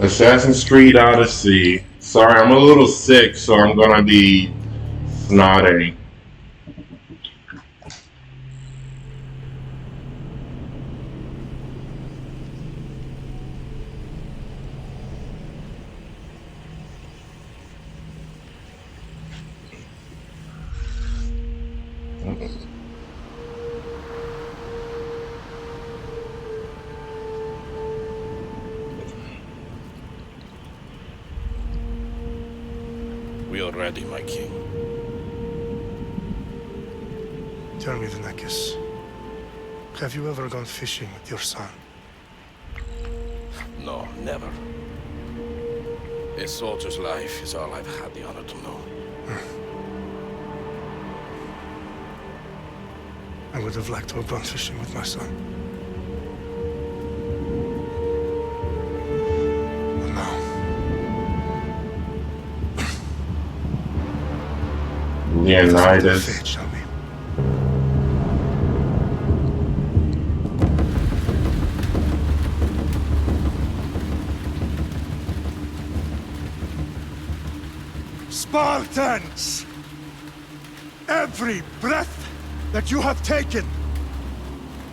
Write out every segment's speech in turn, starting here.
Assassin's Creed Odyssey. Sorry, I'm a little sick, so I'm gonna be snotty. We are ready, my king. Tell me, Venekis, have you ever gone fishing with your son? No, never. A soldier's life is all I've had the honor to know. I would have liked to have gone fishing with my son. But now, Leonidas. fate shall be. Spartans! Every breath that you have taken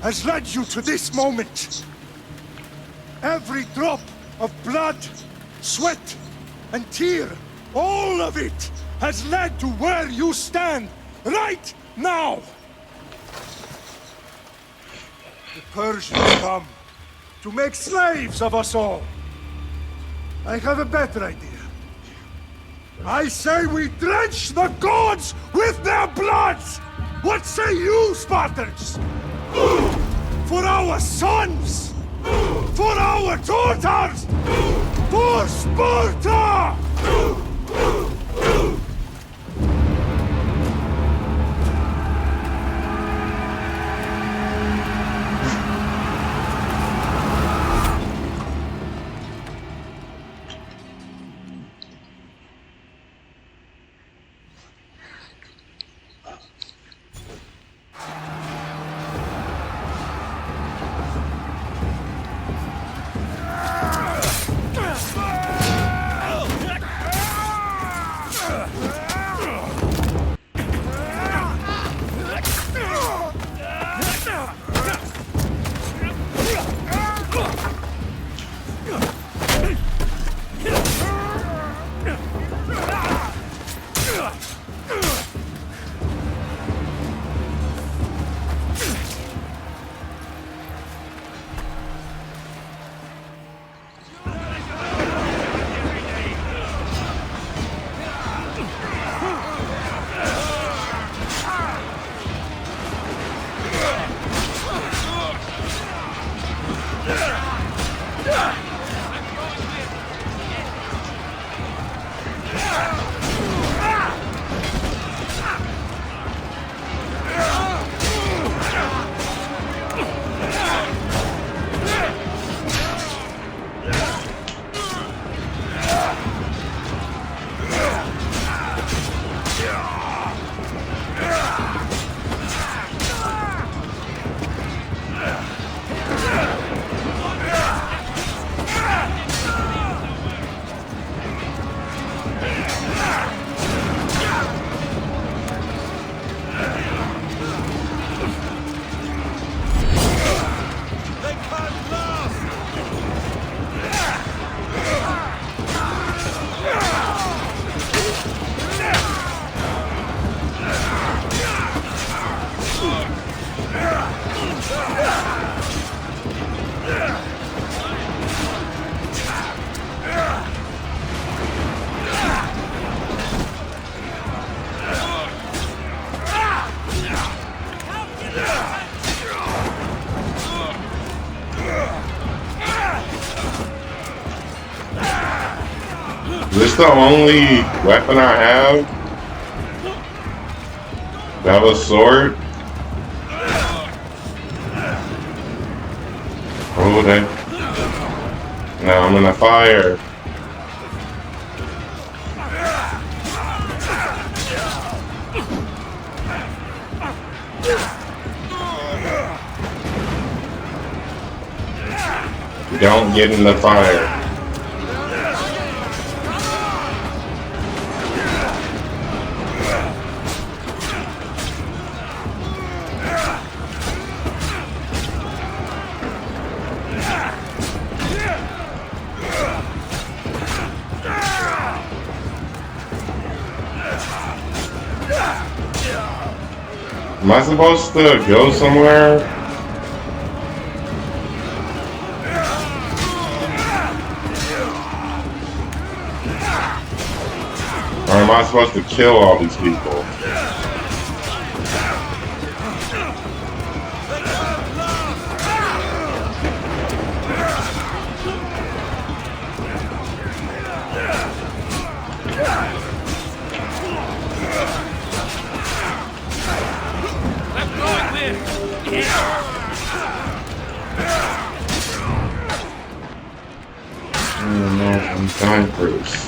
has led you to this moment. Every drop of blood, sweat, and tear, all of it has led to where you stand right now. The Persians come to make slaves of us all. I have a better idea. I say we drench the gods with their bloods! What say you, Spartans? For our sons! For our daughters! For Sparta! Is this the only weapon I have? That was sword? Oh, that. Now I'm in the fire. Don't get in the fire. I supposed to go somewhere? Or am I supposed to kill all these people? I'm dying, Bruce.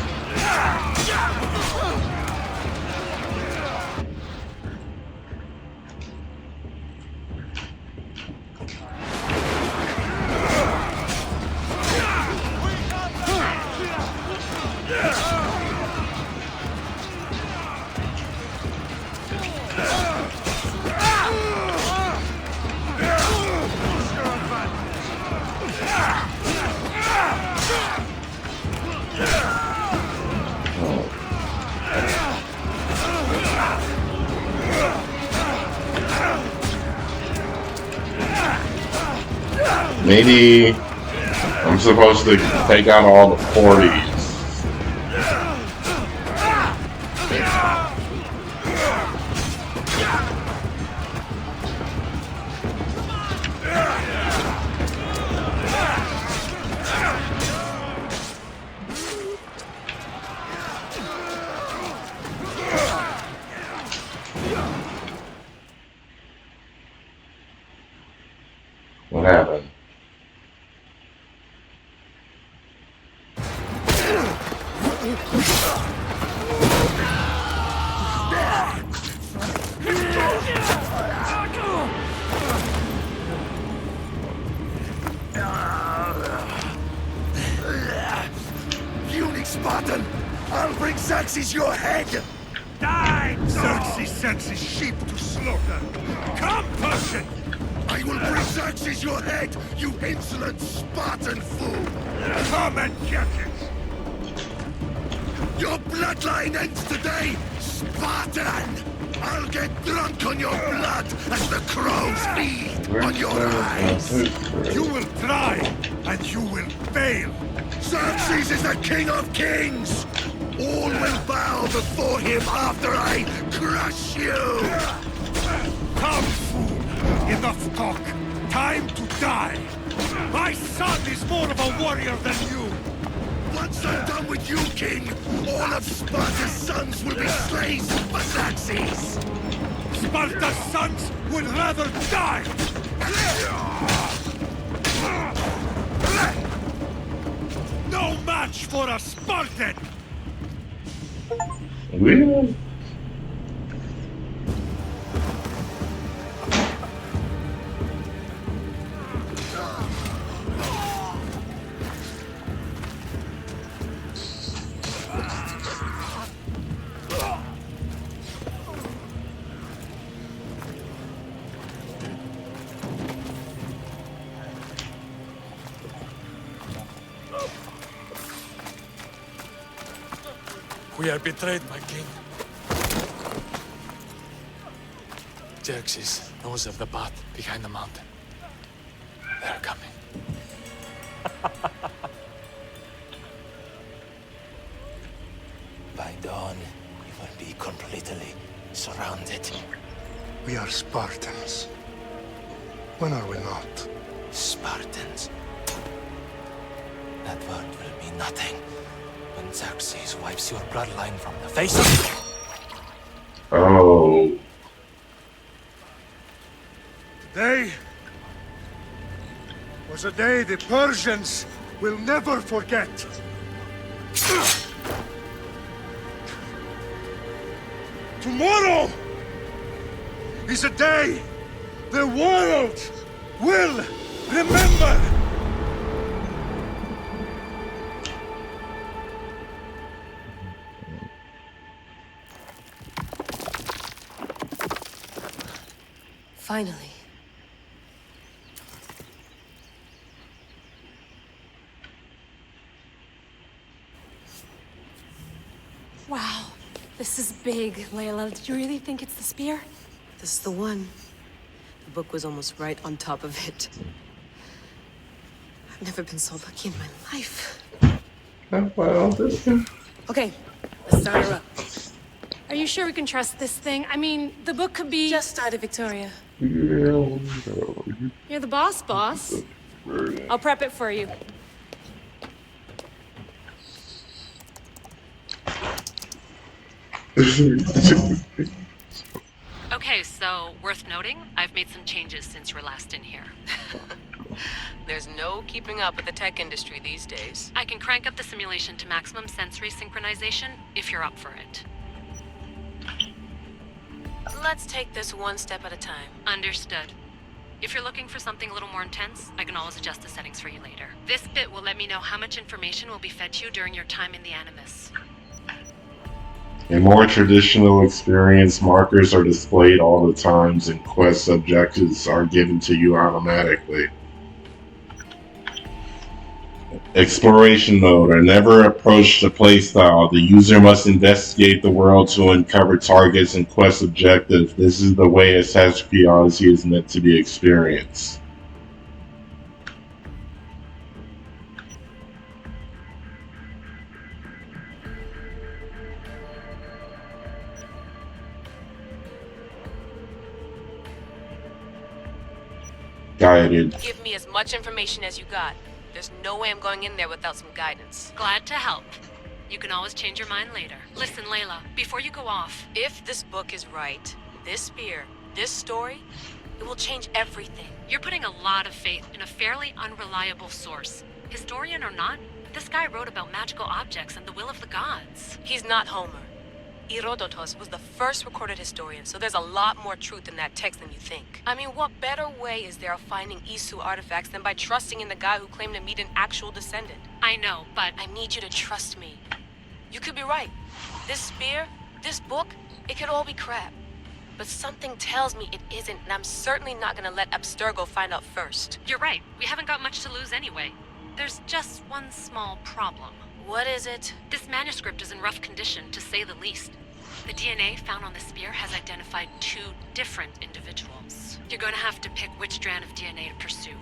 Maybe I'm supposed to take out all the 40s. What happened? Puny Spartan! I'll bring Xerxes your head! Die! Xerxes sends his sheep to slaughter. Come, Persian! I will bring Xerxes your head, you insolent Spartan fool! Come and get it! Your bloodline ends today, Spartan! I'll get drunk on your blood as the crows feed on your eyes! You will try, and you will fail. Xerxes is the king of kings! All will bow before him after I crush you! Come, fool! Enough talk. Time to die. My son is more of a warrior than you. Once I'm done with you, king, all of Sparta's sons will be slaves for Xerxes! Sparta's sons would rather die! No match for a Spartan! Really? We are betrayed, my king. Xerxes knows of the path behind the mountain. They're coming. By dawn, we will be completely surrounded. We are Spartans. When are we not? Spartans. That word will mean nothing when Xerxes wipes your bloodline from the face of... Oh. Today was a day the Persians will never forget. Tomorrow is a day the world will remember. Finally. Wow, this is big, Layla. Did you really think it's the spear? This is the one. The book was almost right on top of it. I've never been so lucky in my life. Well, this is... Okay, let's start her up. Are you sure we can trust this thing? I mean, the book could be... Just started, Victoria. Yeah, You're the boss, boss. I'll prep it for you. Okay, so worth noting, I've made some changes since you were last in here. There's no keeping up with the tech industry these days. I can crank up the simulation to maximum sensory synchronization if you're up for it. Let's take this one step at a time. Understood. If you're looking for something a little more intense, I can always adjust the settings for you later. This bit will let me know how much information will be fed to you during your time in the Animus. In more traditional experience, markers are displayed all the times and quest objectives are given to you automatically. Exploration mode. I never approach the playstyle. The user must investigate the world to uncover targets and quest objectives. This is the way Assassin's Odyssey is meant to be experienced. Guided. Give me as much information as you got. There's no way I'm going in there without some guidance. Glad to help. You can always change your mind later. Listen, Layla, before you go off... If this book is right, this spear, this story, it will change everything. You're putting a lot of faith in a fairly unreliable source. Historian or not, this guy wrote about magical objects and the will of the gods. He's not Homer. Herodotus was the first recorded historian, so there's a lot more truth in that text than you think. I mean, what better way is there of finding Isu artifacts than by trusting in the guy who claimed to meet an actual descendant? I know, but... I need you to trust me. You could be right. This spear, this book, it could all be crap. But something tells me it isn't, and I'm certainly not gonna let Abstergo find out first. You're right. We haven't got much to lose anyway. There's just one small problem. What is it? This manuscript is in rough condition, to say the least. The DNA found on the spear has identified 2 different individuals. You're going to have to pick which strand of DNA to pursue.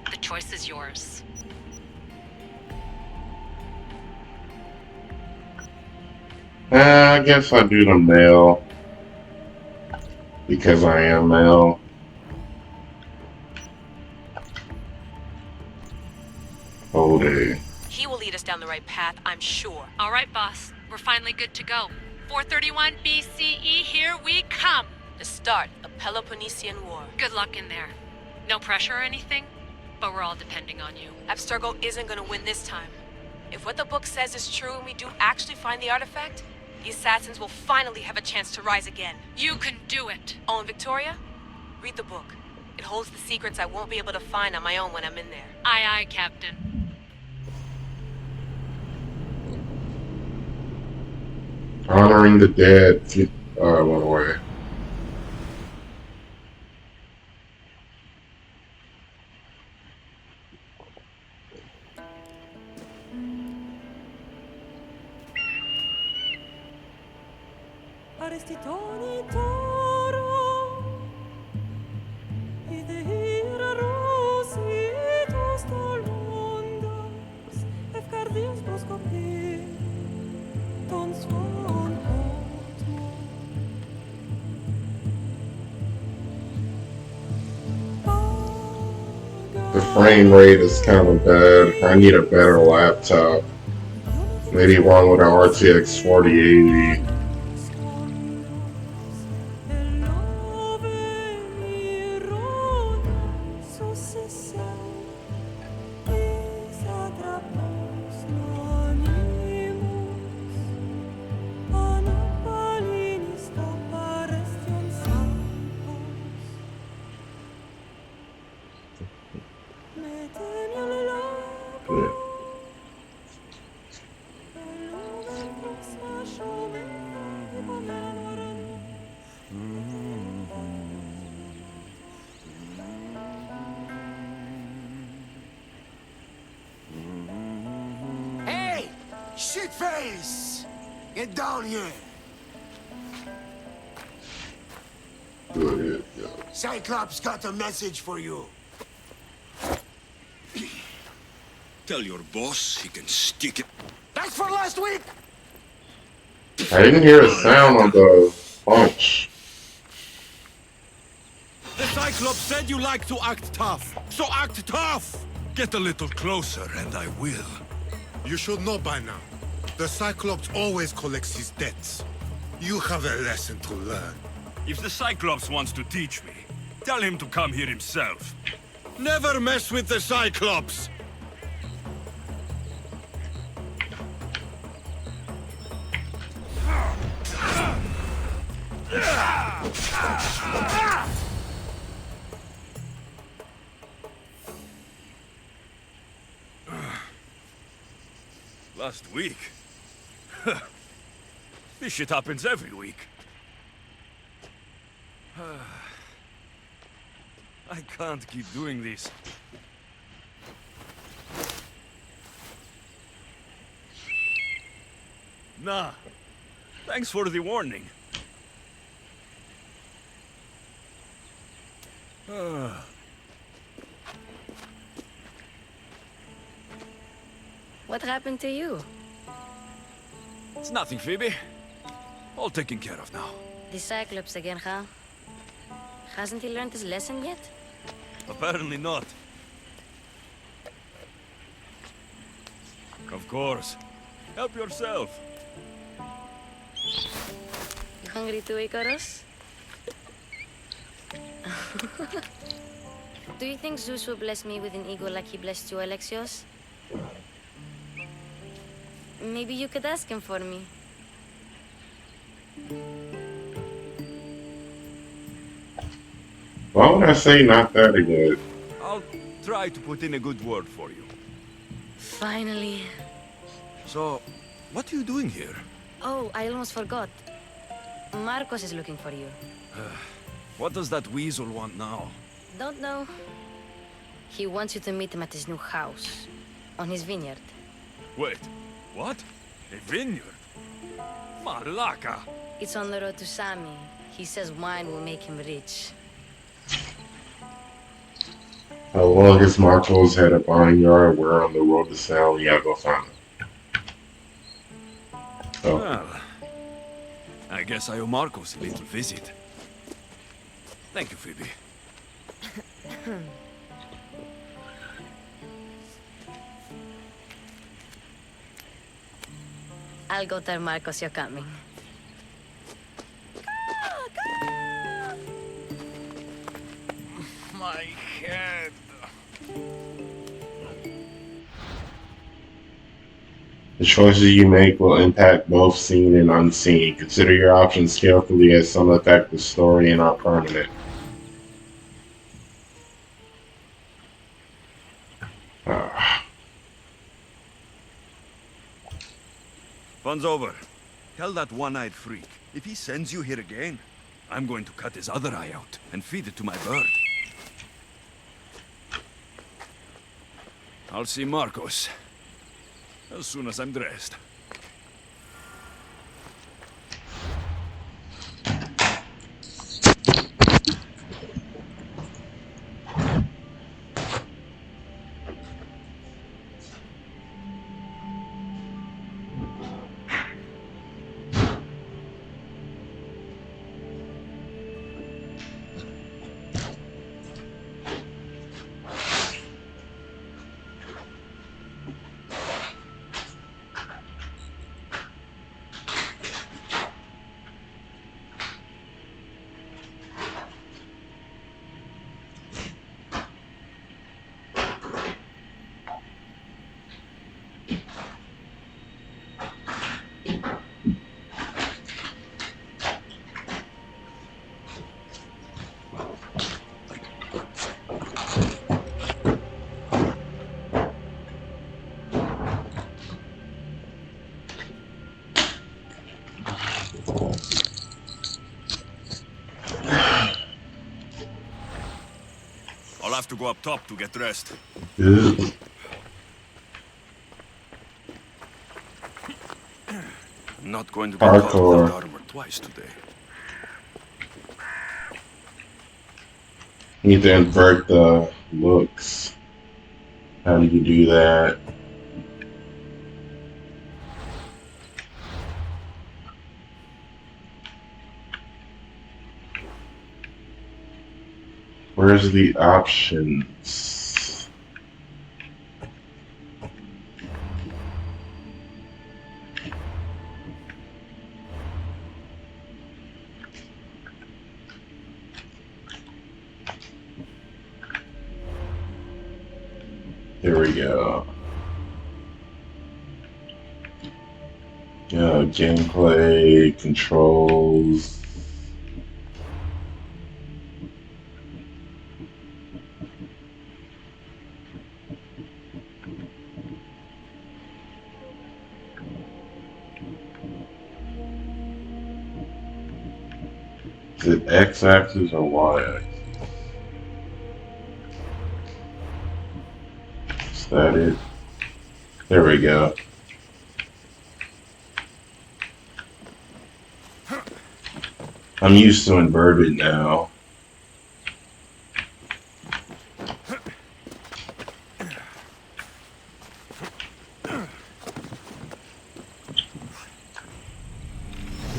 The choice is yours. I guess I do the male. Because I am male. Oh, day. He will lead us down the right path, I'm sure. All right, boss. We're finally good to go. 431 BCE, here we come! The start of Peloponnesian War. Good luck in there. No pressure or anything, but we're all depending on you. Abstergo isn't gonna win this time. If what the book says is true and we do actually find the artifact, the assassins will finally have a chance to rise again. You can do it! Oh, and Victoria? Read the book. It holds the secrets I won't be able to find on my own when I'm in there. Aye, aye, Captain. Honoring the dead. I went away. The frame rate is kind of bad. I need a better laptop. Maybe one with an RTX 4080. Hey! Shitface! Get down here! Good. Cyclops got a message for you. Tell your boss he can stick it. That's for last week! I didn't hear a sound on the punch. The Cyclops said you like to act tough, so act tough! Get a little closer and I will. You should know by now. The Cyclops always collects his debts. You have a lesson to learn. If the Cyclops wants to teach me, tell him to come here himself. Never mess with the Cyclops! Last week? This shit happens every week. I can't keep doing this. Nah. Thanks for the warning. What happened to you? It's nothing, Phoebe. All taken care of now. The Cyclops again, huh? Hasn't he learned his lesson yet? Apparently not. Of course. Help yourself. You hungry too, Icarus? Do you think Zeus will bless me with an ego like he blessed you, Alexios? Maybe you could ask him for me. Why would I say not that good? I'll try to put in a good word for you. Finally. So, what are you doing here? Oh, I almost forgot. Marcos is looking for you. What does that weasel want now? Don't know. He wants you to meet him at his new house. On his vineyard. Wait, what? A vineyard? Malaka! It's on the road to Sami. He says wine will make him rich. How long has Marcos had a barnyard? We're on the road to sell. Yeah, go find it. Oh. Well, I guess I owe Marcos a little visit. Thank you, Phoebe. I'll go tell Marcos you're coming. My head. The choices you make will impact both seen and unseen. Consider your options carefully as some affect the story and are permanent. Fun's over. Tell that one-eyed freak, if he sends you here again, I'm going to cut his other eye out and feed it to my bird. I'll see Marcos as soon as I'm dressed. I'll have to go up top to get dressed. Ew. I'm not going to get caught Hardcore. without armor twice today. Need to invert the looks. How do you do that? Where's the options? There we go. Yeah, gameplay, controls. Is it X-axis or Y-axis? Is that it? There we go. I'm used to inverted now.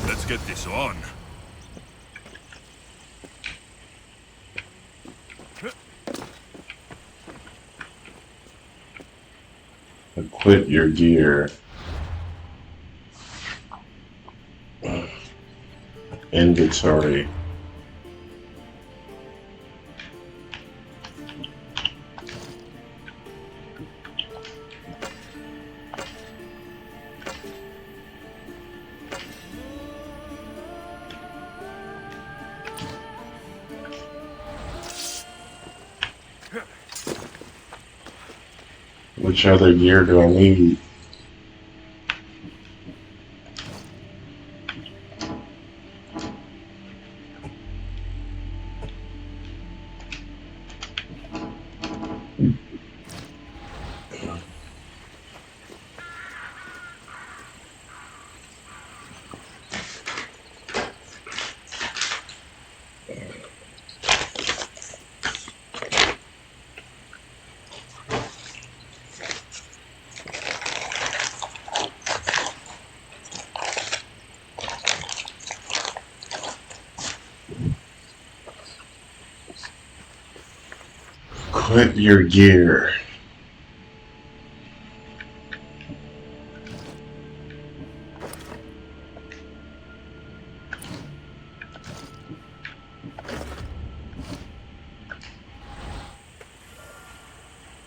Let's get this on. Equip your gear. Inventory. Which other gear do I need? Equip your gear.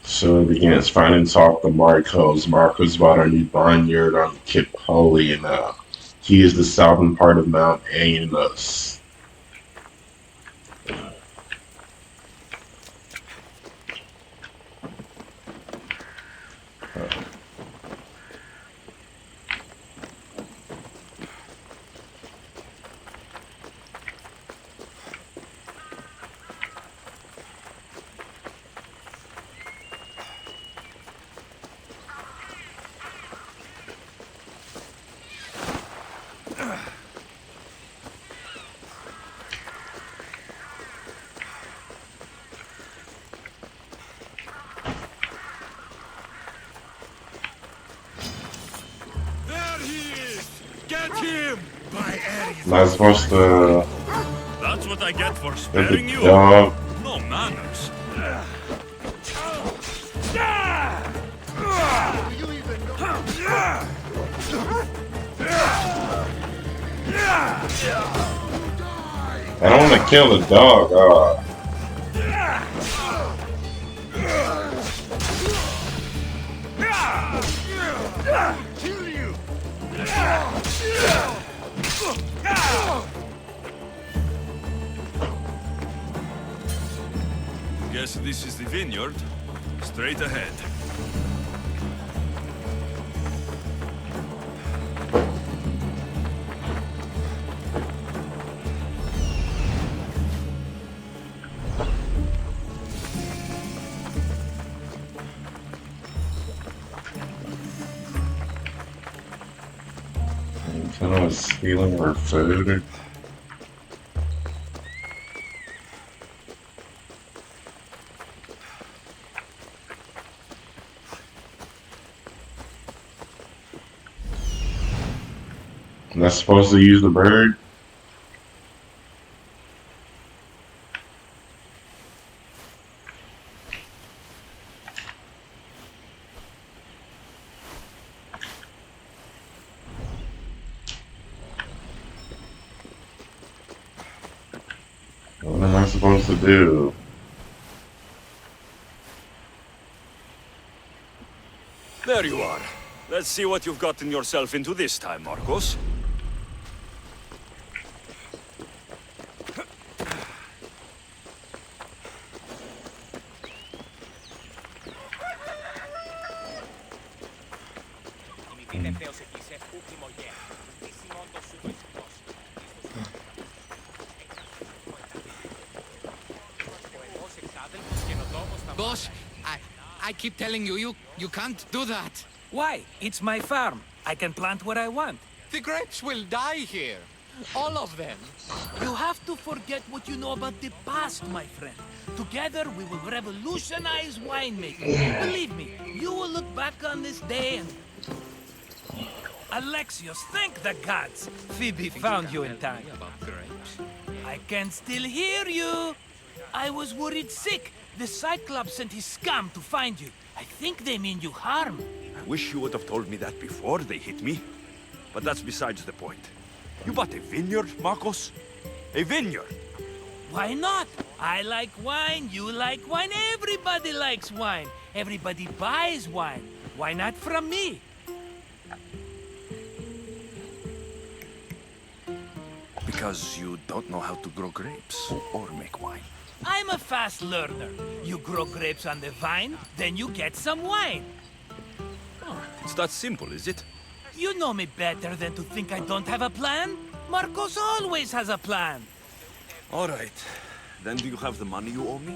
So it begins. Find and talk to Marcos. Marcos bought a new vineyard on Kipolina. He is the southern part of Mount Aenos. Am I supposed to That's what I get for get sparing the you. dog? No manners. I don't want to kill the dog. Kill you. Guess this is the vineyard. Straight ahead. Kind of stealing our food. I'm not supposed to use the bird? What am I supposed to do? There you are. Let's see what you've gotten yourself into this time, Marcos. Boss, I keep telling you can't do that. Why? It's my farm. I can plant what I want. The grapes will die here. All of them. You have to forget what you know about the past, my friend. Together, we will revolutionize winemaking. Believe me, you will look back on this day and... Alexios, thank the gods! Phoebe found you in time. I can still hear you! I was worried sick. The Cyclops sent his scum to find you. I think they mean you harm. I wish you would have told me that before they hit me. But that's besides the point. You bought a vineyard, Marcos? A vineyard? Why not? I like wine, you like wine, everybody likes wine. Everybody buys wine. Why not from me? Because you don't know how to grow grapes or make wine. I'm a fast learner. You grow grapes on the vine, then you get some wine. It's that simple, is it? You know me better than to think I don't have a plan. Marcos always has a plan. All right. Then do you have the money you owe me?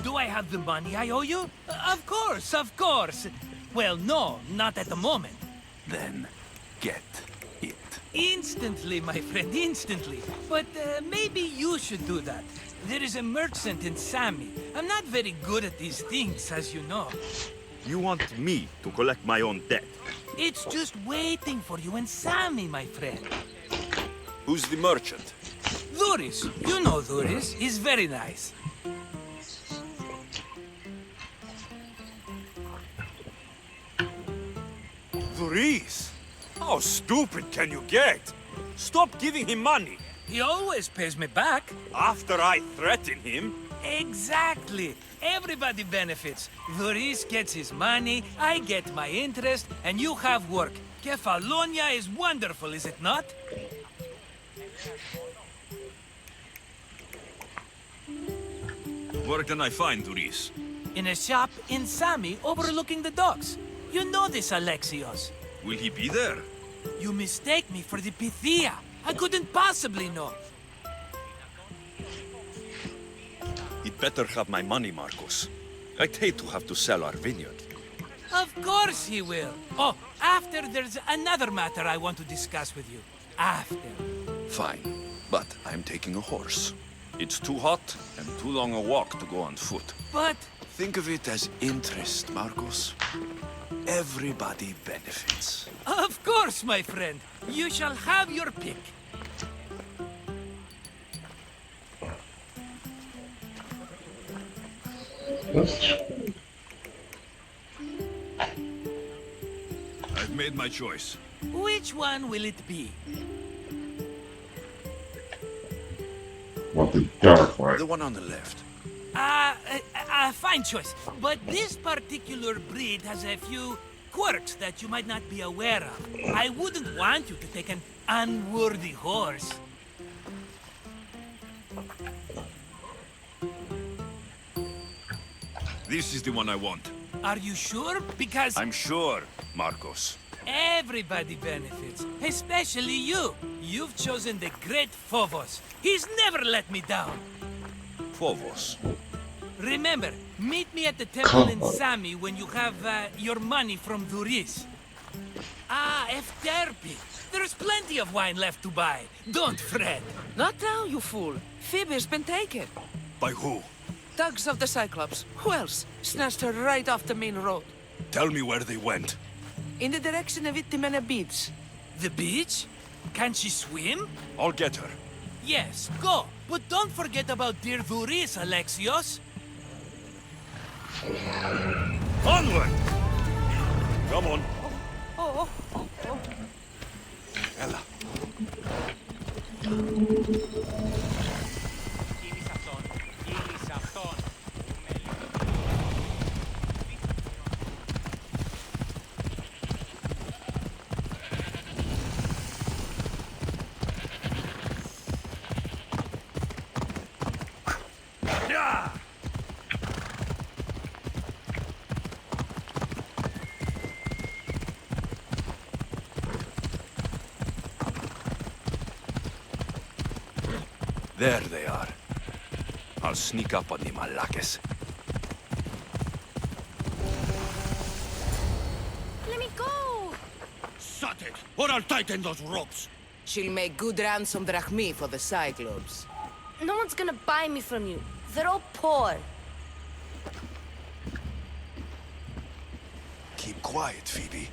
Do I have the money I owe you? Of course, of course. Well, no, not at the moment. Then get it. Instantly, my friend, instantly. But maybe you should do that. There is a merchant in Sami. I'm not very good at these things, as you know. You want me to collect my own debt? It's just waiting for you in Sami, my friend. Who's the merchant? Duris. You know Duris. He's very nice. Duris? How stupid can you get? Stop giving him money. He always pays me back. After I threaten him? Exactly. Everybody benefits. Duris gets his money, I get my interest, and you have work. Kefalonia is wonderful, is it not? Where can I find Duris? In a shop in Sami overlooking the docks. You know this, Alexios. Will he be there? You mistake me for the Pythia. I couldn't possibly know. He'd better have my money, Marcos. I'd hate to have to sell our vineyard. Of course he will. Oh, after there's another matter I want to discuss with you. After. Fine, but I'm taking a horse. It's too hot and too long a walk to go on foot. But... Think of it as interest, Marcos. Everybody benefits. Of course, my friend. You shall have your pick. I've made my choice. Which one will it be? Want the dark one. The one on the left. Fine choice. But this particular breed has a few quirks that you might not be aware of. I wouldn't want you to take an unworthy horse. This is the one I want. Are you sure? Because... I'm sure, Marcos. Everybody benefits, especially you. You've chosen the great Phobos. He's never let me down. Phobos. Remember, meet me at the temple in Sami when you have your money from Duris. Ah, Efterpi. There's plenty of wine left to buy. Don't fret. Not now, you fool. Phoebe's been taken. By who? Thugs of the Cyclops. Who else? Snatched her right off the main road. Tell me where they went. In the direction of Itimena Beach. The beach? Can she swim? I'll get her. Yes, go. But don't forget about dear Vuris, Alexios. Onward! Come on. Ella. There they are. I'll sneak up on the Malakes. Let me go! Shut it, or I'll tighten those ropes. She'll make good ransom drachmi for the Cyclops. No one's gonna buy me from you. They're all poor. Keep quiet, Phoebe.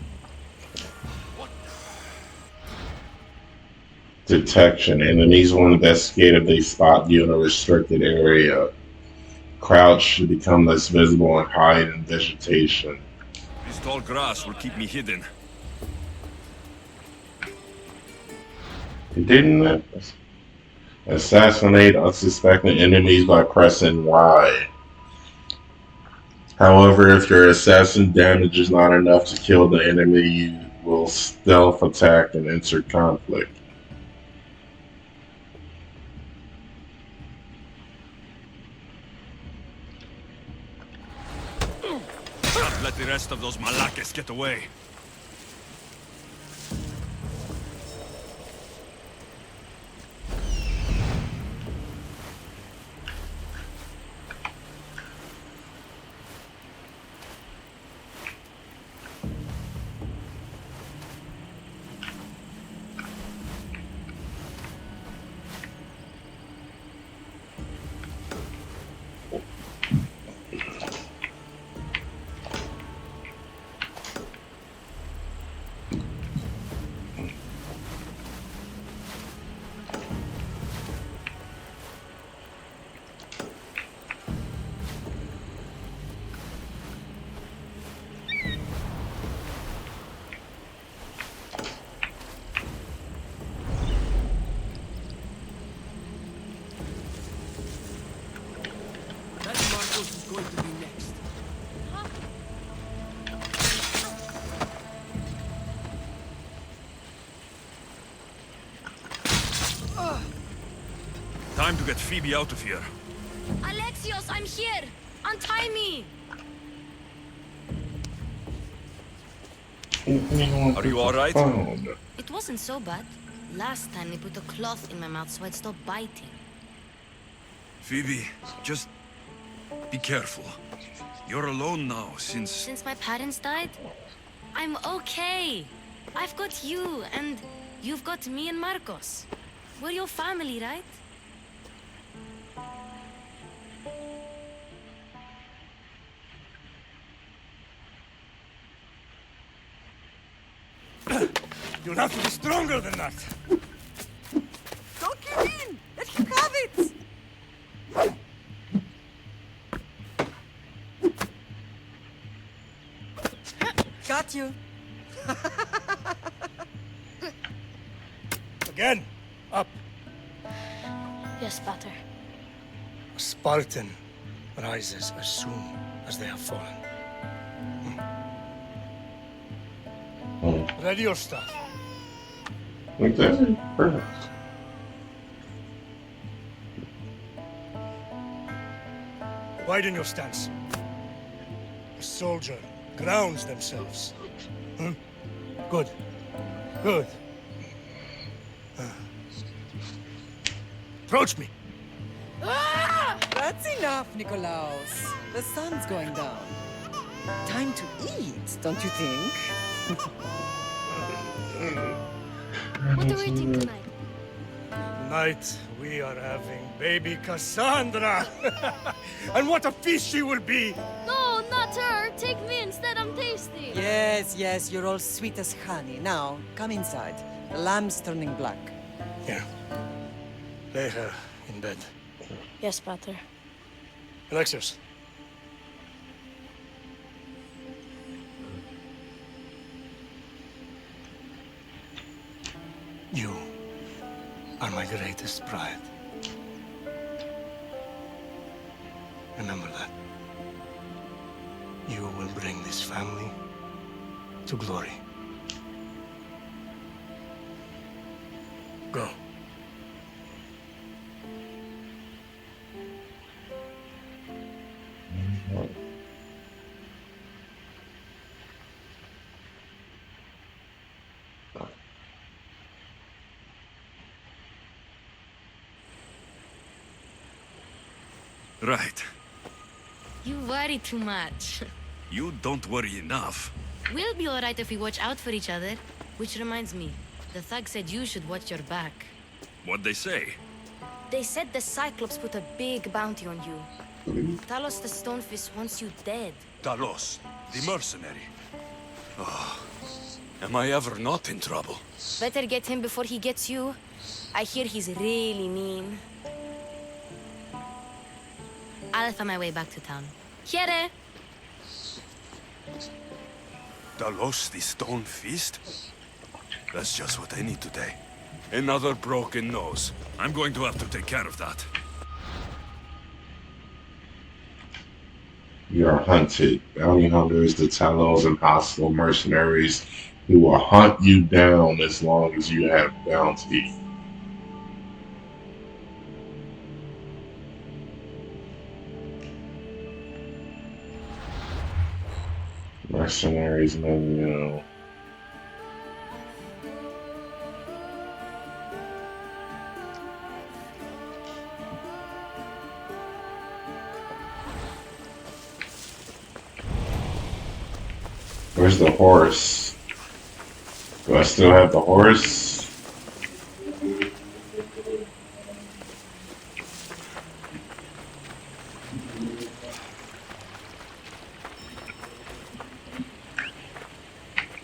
Detection. Enemies will investigate if they spot you in a restricted area. Crouch to become less visible and hide in vegetation. This tall grass will keep me hidden. It didn't assassinate unsuspecting enemies by pressing Y. However, if your assassin damage is not enough to kill the enemy, you will stealth attack and enter conflict. Can't let the rest of those Malakes get away. Going to be next. Time to get Phoebe out of here. Alexios, I'm here! Untie me! Are you alright? It wasn't so bad. Last time they put a cloth in my mouth so I'd stop biting. Phoebe, just be careful. You're alone now since... Since my parents died? I'm okay. I've got you, and you've got me and Marcos. We're your family, right? You'll have to be stronger than that. Don't give in! Let him have it! Got you. Again, up. Yes, Pater. A Spartan rises as soon as they have fallen. Ready your stuff. Like that? Perfect. Widen your stance. A soldier grounds themselves. Good. Good. Approach me. That's enough, Nikolaos. The sun's going down. Time to eat, don't you think? What are we eating tonight? Tonight, we are having baby Cassandra. And what a feast she will be. No, not her. Take me instead. I'm tasty. Yes, yes, you're all sweet as honey. Now, come inside. The lamb's turning black. Yeah. Lay her in bed. Yes, Pater. Alexios. You are my greatest pride. Remember that. You will bring this family to glory. Go. Right. You worry too much. You don't worry enough. We'll be alright if we watch out for each other. Which reminds me, the thug said you should watch your back. What'd they say? They said the Cyclops put a big bounty on you. Talos the Stonefist wants you dead. Talos, the mercenary. Oh, am I ever not in trouble? Better get him before he gets you. I hear he's really mean. I'll find my way back to town. Here! Talos, the Stone Fist? That's just what I need today. Another broken nose. I'm going to have to take care of that. You are hunted. Bounty hunters, the Talos, and hostile mercenaries who will hunt you down as long as you have bounty. Mercenaries menu. Where's the horse? Do I still have the horse?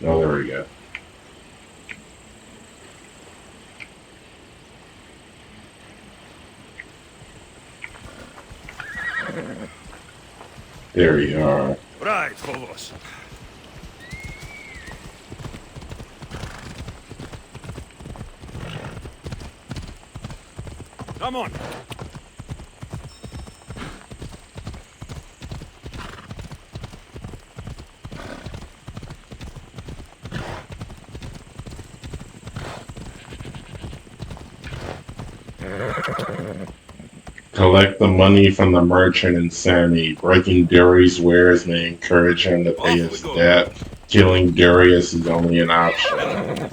Oh, there we go. There you are. Right, Phobos. Come on. Collect the money from the merchant in Sani. Breaking Darius' wares may encourage him to pay his debt. Killing Darius is only an option.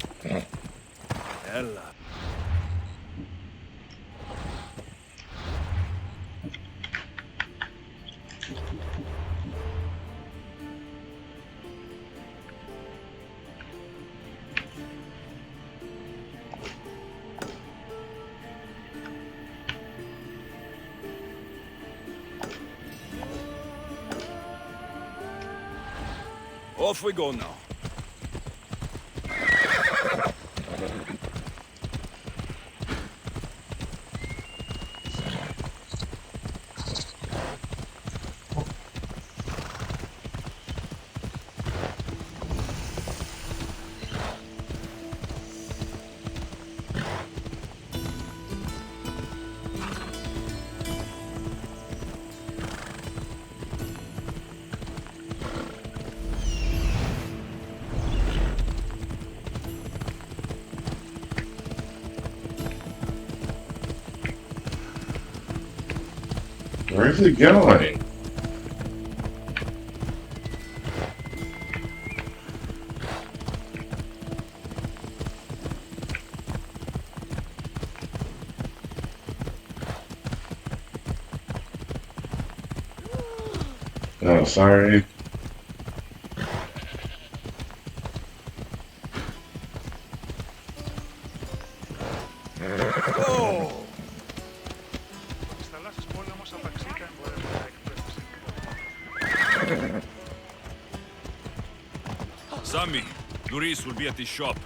Off we go now. Where's it going? Oh, sorry. Sammy, Luis will be at the shop.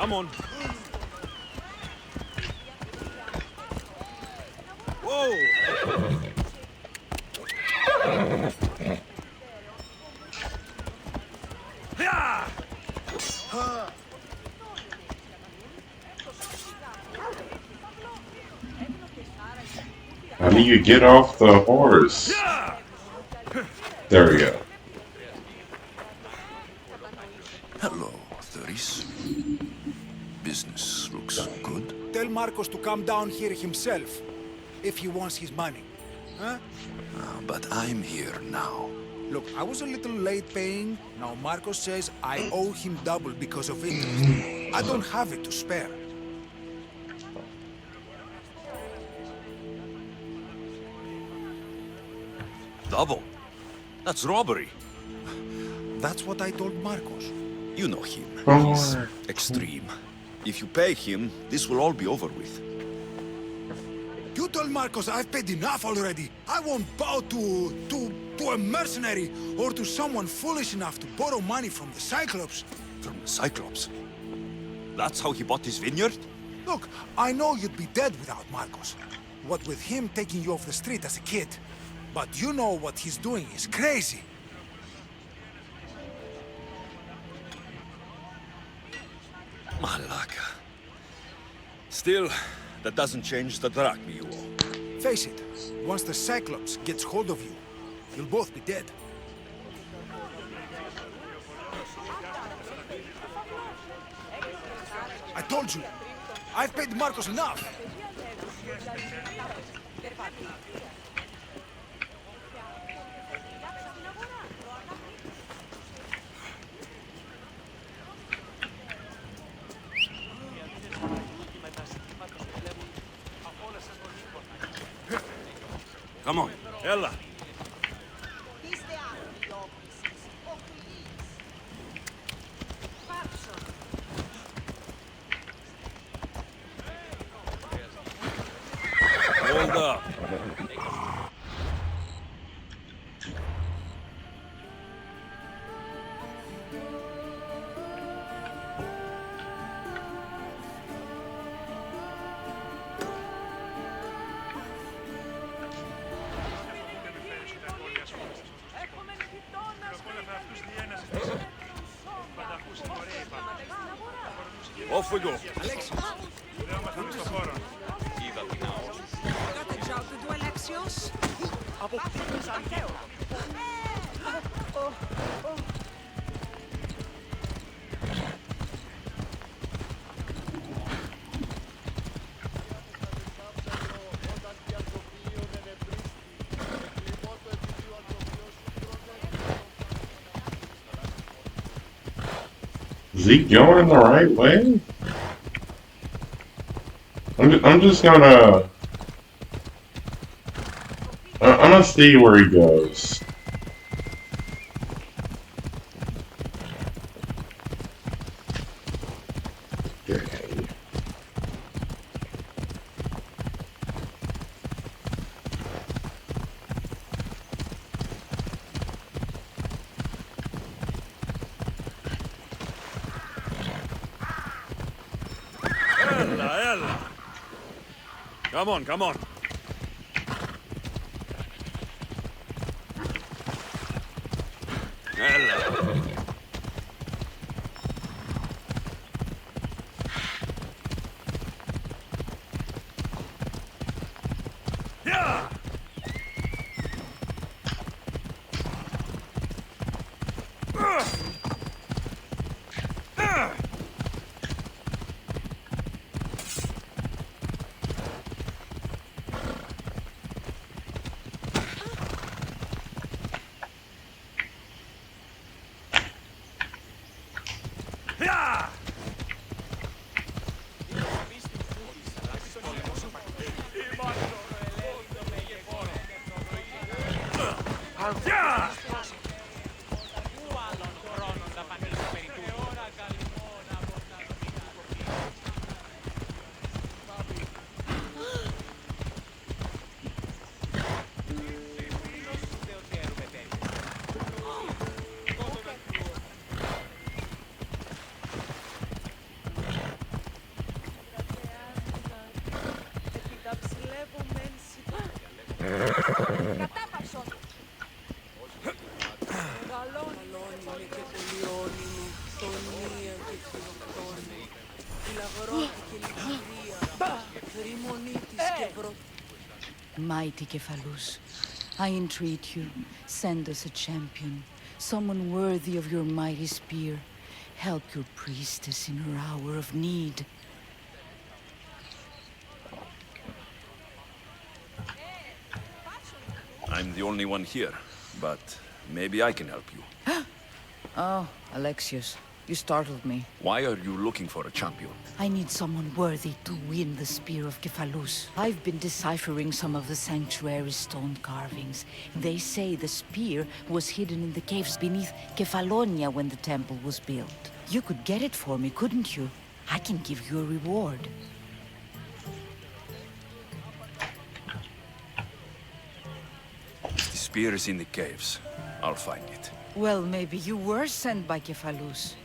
Come on. Whoa! How do you get off the horse? There we go. Hello, Thuris. Business looks good. Tell Marcos to come down here himself, if he wants his money. Huh? But I'm here now. Look, I was a little late paying. Now Marcos says I owe him double because of interest. I don't have it to spare. Double? That's robbery. That's what I told Marcos. You know him. Oh. He's extreme. If you pay him, this will all be over with. You told Marcos I've paid enough already. I won't bow to a mercenary or to someone foolish enough to borrow money from the Cyclops. From the Cyclops? That's how he bought his vineyard? Look, I know you'd be dead without Marcos. What with him taking you off the street as a kid. But you know what he's doing is crazy. Malaka. Still, that doesn't change the drachma you owe. Face it, once the Cyclops gets hold of you, you'll both be dead. I told you, I've paid Marcos enough. Come on, Ella. Hold up. Off we go. Is he going the right way? I'm just gonna... I'm gonna see where he goes. Okay. Ella. Come on, come on. Ella. Yeah. Mighty Kephalus, I entreat you, send us a champion, someone worthy of your mighty spear. Help your priestess in her hour of need. I'm the only one here, but maybe I can help you. Oh, Alexios, you startled me. Why are you looking for a champion? I need someone worthy to win the Spear of Kephalus. I've been deciphering some of the sanctuary's stone carvings. They say the spear was hidden in the caves beneath Kefalonia when the temple was built. You could get it for me, couldn't you? I can give you a reward. If the spear is in the caves, I'll find it. Well, maybe you were sent by Kephalus.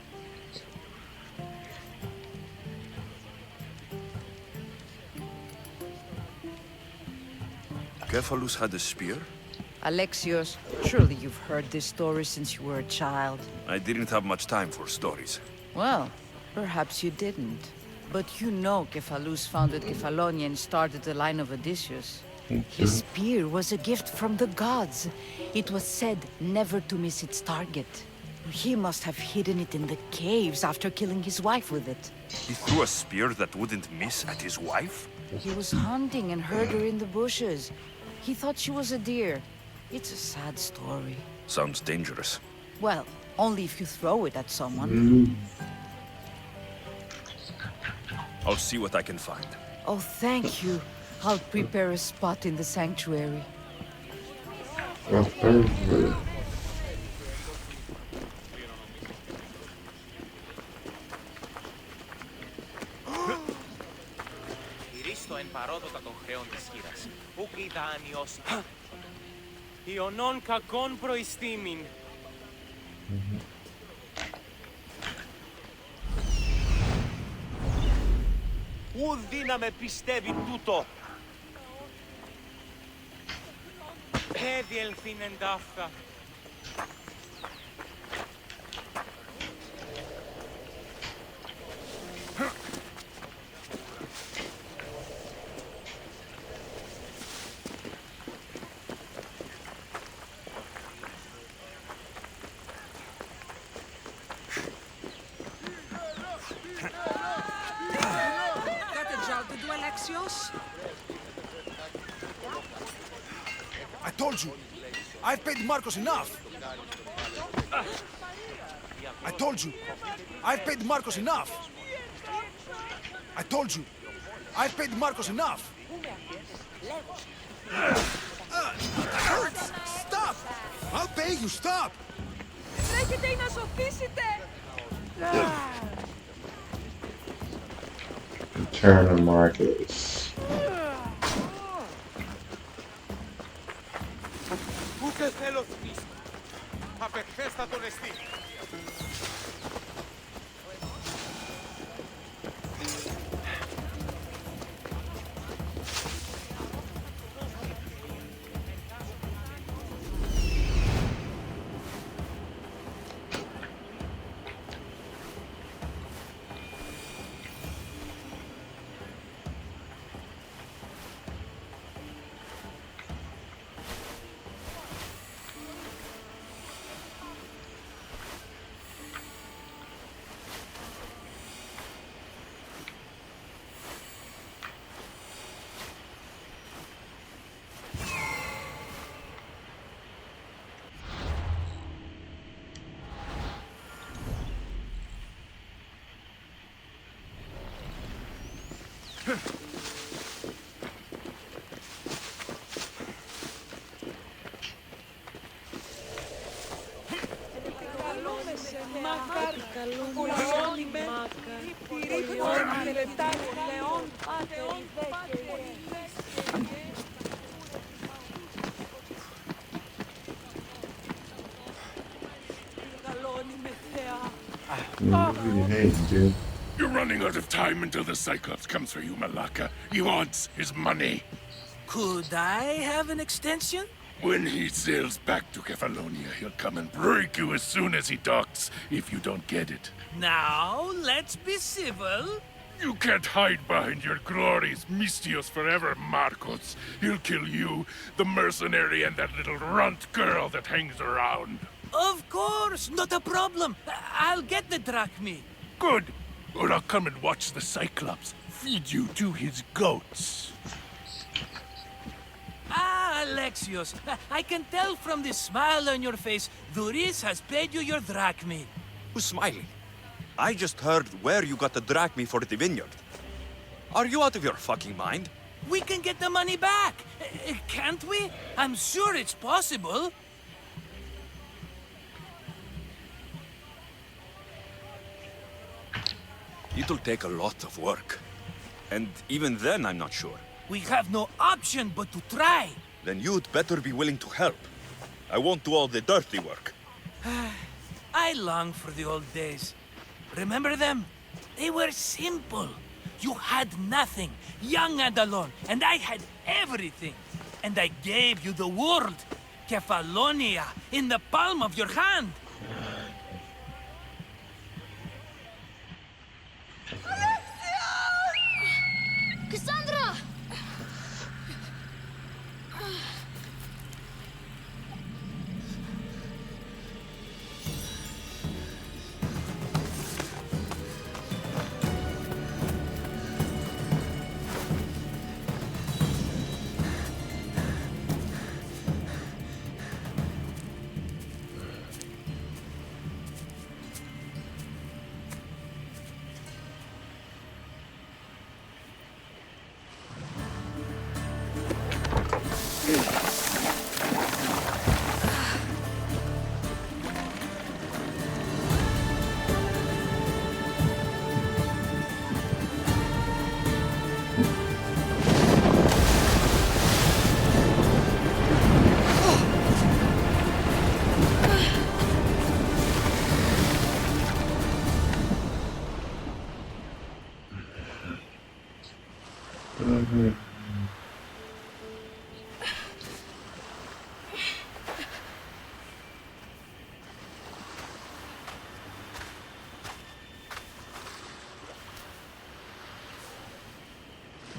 Kephalus had a spear? Alexios, surely you've heard this story since you were a child. I didn't have much time for stories. Well, perhaps you didn't. But you know Kephalus founded Kefalonia and started the line of Odysseus. His spear was a gift from the gods. It was said never to miss its target. He must have hidden it in the caves after killing his wife with it. He threw a spear that wouldn't miss at his wife? He was hunting and heard her in the bushes. He thought she was a deer. It's a sad story. Sounds dangerous. Well, only if you throw it at someone. I'll see what I can find. Oh, thank you. I'll prepare a spot in the sanctuary. Κυρίστο εν παρόδοτα των χρεών της χείρας. Ούκ είδα ανιώσει. Ιωνών κακών προϊστήμην. Ου δύναμε πιστεύει τούτο. Έδιελθην εντάφθα. I told you, I've paid Marcos enough. I told you, I've paid Marcos enough. I told you, I've paid Marcos enough. Stop! I'll pay you, stop! Τρέχετε ή να σωθήσετε! Return to Marcus. Ούτε θέλω θνίσκο. Απεχθέστα τον εστί. Hey, dude. You're running out of time until the Cyclops comes for you, Malaka. He wants his money. Could I have an extension? When he sails back to Kefalonia, he'll come and break you as soon as he docks, if you don't get it. Now, let's be civil. You can't hide behind your glories, Mistios forever, Marcos. He'll kill you, the mercenary, and that little runt girl that hangs around. Of course, not a problem. I'll get the drachmi. Good. Or I'll come and watch the Cyclops feed you to his goats. Ah, Alexios, I can tell from the smile on your face, Duris has paid you your drachmi. Who's smiling? I just heard where you got the drachmi for the vineyard. Are you out of your fucking mind? We can get the money back, can't we? I'm sure it's possible. It'll take a lot of work. And even then, I'm not sure. We have no option but to try. Then you'd better be willing to help. I won't do all the dirty work. I long for the old days. Remember them? They were simple. You had nothing, young and alone, and I had everything. And I gave you the world, Kefalonia, in the palm of your hand. Cassandra!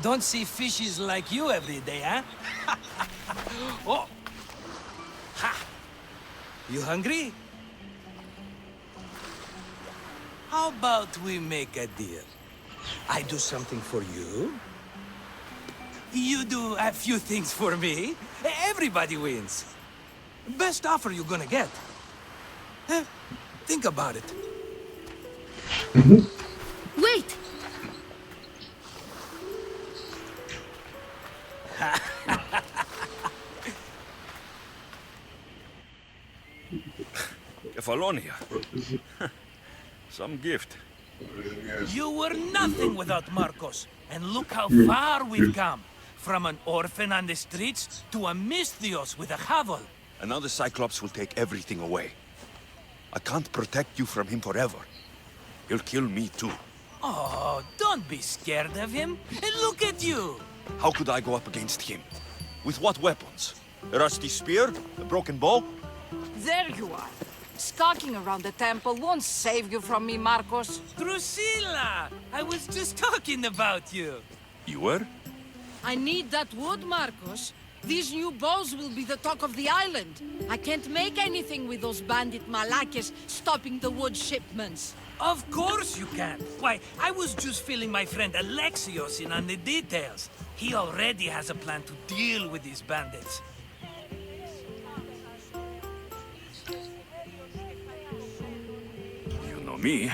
Don't see fishes like you every day, huh? Oh! Ha! You hungry? How about we make a deal? I do something for you. You do a few things for me. Everybody wins. Best offer you're gonna get. Think about it. Wait! Kefalonia. Some gift. You were nothing without Marcos. And look how far we've come. From an orphan on the streets to a Mistios with a hovel. And now the Cyclops will take everything away. I can't protect you from him forever. He'll kill me too. Oh, don't be scared of him. And look at you. How could I go up against him? With what weapons? A rusty spear? A broken bow? There you are. Skulking around the temple won't save you from me, Marcos. Drusilla! I was just talking about you. You were? I need that wood, Marcos. These new bows will be the talk of the island. I can't make anything with those bandit Malakes stopping the wood shipments. Of course you can. Why, I was just filling my friend Alexios in on the details. He already has a plan to deal with these bandits. You know me,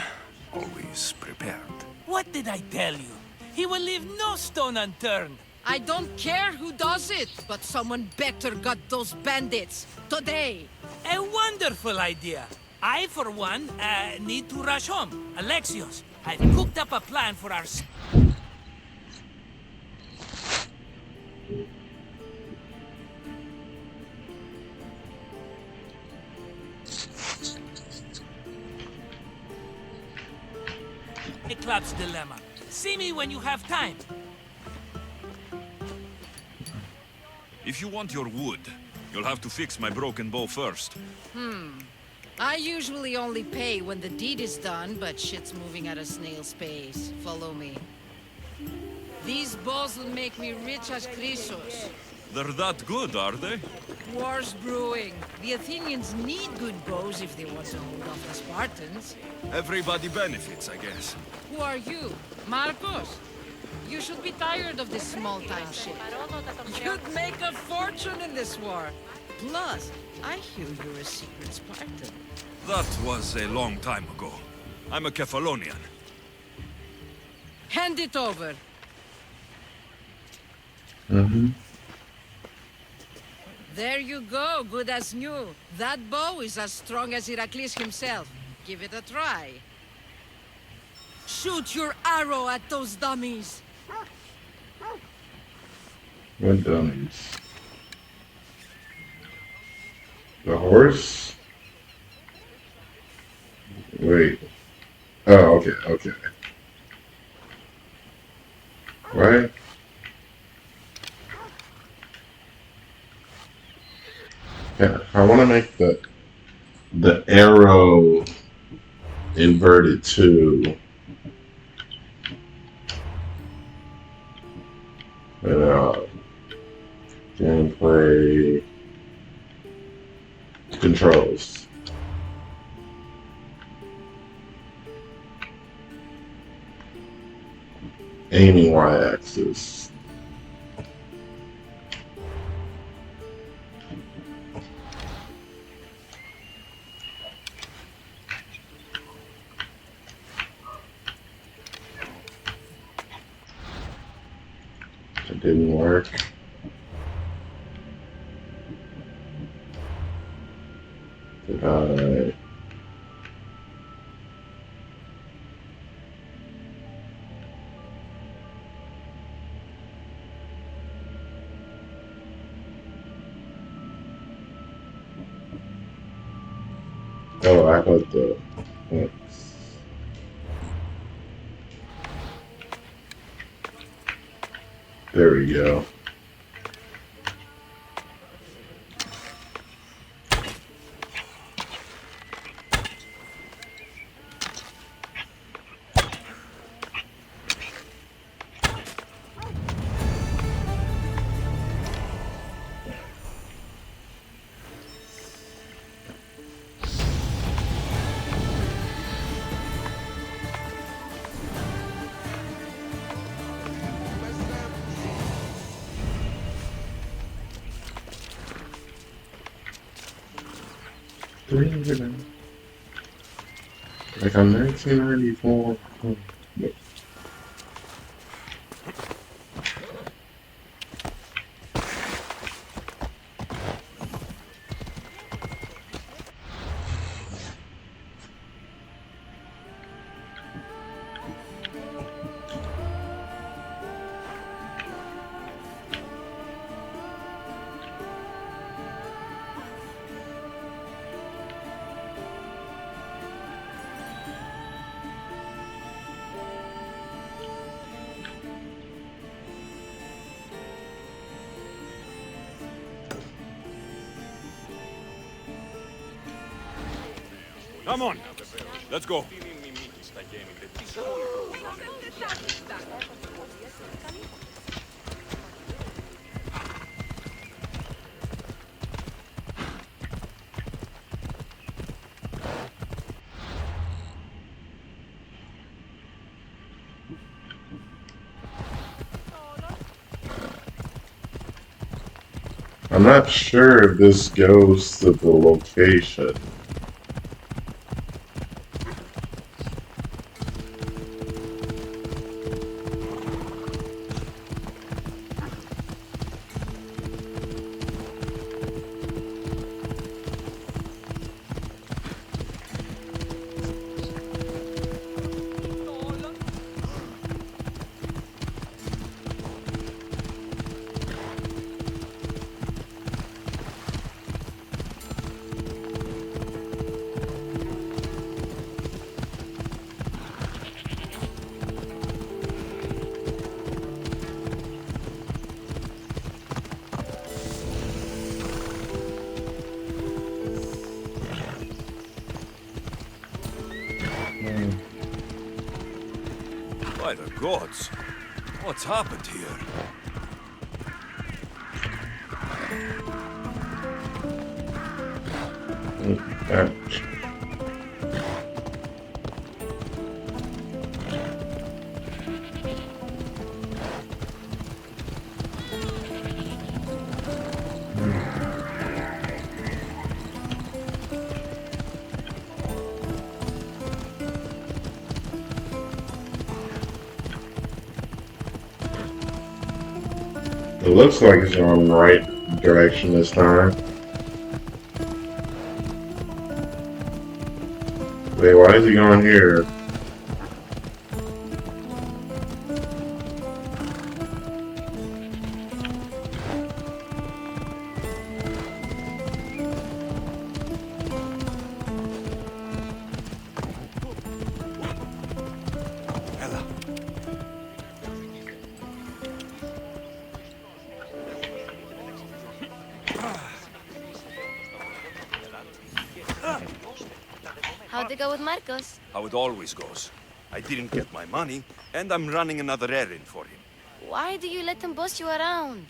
always prepared. What did I tell you? He will leave no stone unturned. I don't care who does it, but someone better got those bandits. Today. A wonderful idea. I, for one, need to rush home. Alexios, I've cooked up a plan for our... Cyclops dilemma. See me when you have time. If you want your wood, you'll have to fix my broken bow first. I usually only pay when the deed is done, but shit's moving at a snail's pace. Follow me. These balls will make me rich as Chrysos. They're that good, are they? War's brewing. The Athenians need good bows if they want to hold off the Spartans. Everybody benefits, I guess. Who are you? Marcos? You should be tired of this small-time shit. You'd make a fortune in this war. Plus, I hear you're a secret Spartan. That was a long time ago. I'm a Kephalonian. Hand it over. Mm-hmm. There you go, good as new. That bow is as strong as Heracles himself. Give it a try. Shoot your arrow at those dummies. What dummies? The horse? Wait. Oh, okay, okay. Right? Yeah, I want to make the arrow inverted too. Gameplay controls. Aiming y-axis. It didn't work. Did I? Oh, I got the. There we go. Like I'm 1994. Come on, let's go. I'm not sure if this goes to the location. By the gods, what's happened here? Ouch. It looks like it's going the right direction this time. Wait, why is he going here? How'd it go with Marcos? How it always goes. I didn't get my money, and I'm running another errand for him. Why do you let him boss you around?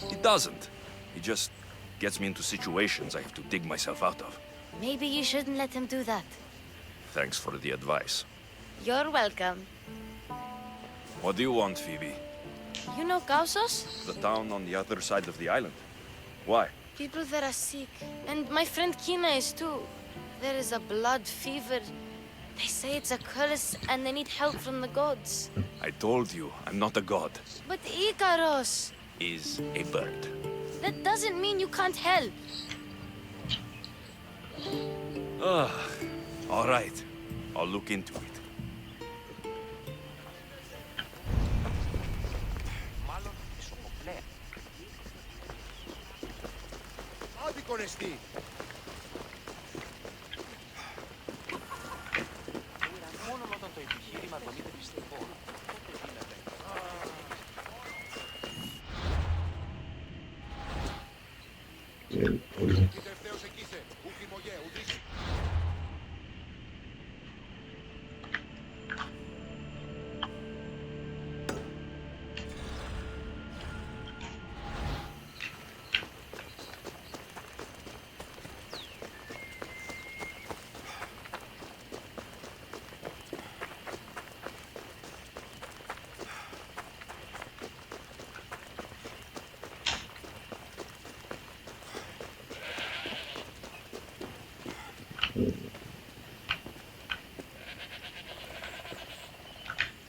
He doesn't. He just gets me into situations I have to dig myself out of. Maybe you shouldn't let him do that. Thanks for the advice. You're welcome. What do you want, Phoebe? You know Kausos? The town on the other side of the island. Why? People there are sick. And my friend Kina is too. There is a blood fever. They say it's a curse and they need help from the gods. I told you, I'm not a god. But Ikaros! Is a bird. That doesn't mean you can't help. All right. I'll look into it.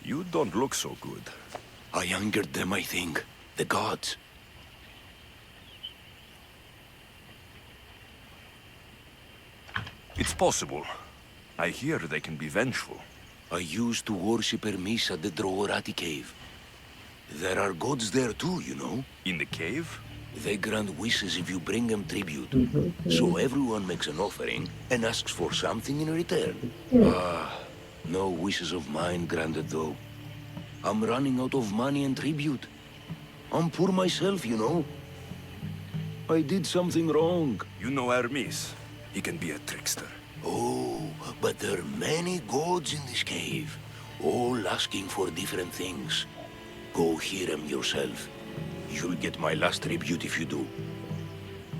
You don't look so good. I angered them, I think. The gods. It's possible. I hear they can be vengeful. I used to worship Hermes at the Droorati cave. There are gods there too, you know. In the cave? They grant wishes if you bring them tribute. So everyone makes an offering and asks for something in return. No wishes of mine granted though. I'm running out of money and tribute. I'm poor myself, you know. I did something wrong. You know Hermes. He can be a trickster. Oh, but there are many gods in this cave, all asking for different things. Go hear them yourself. You'll get my last tribute if you do.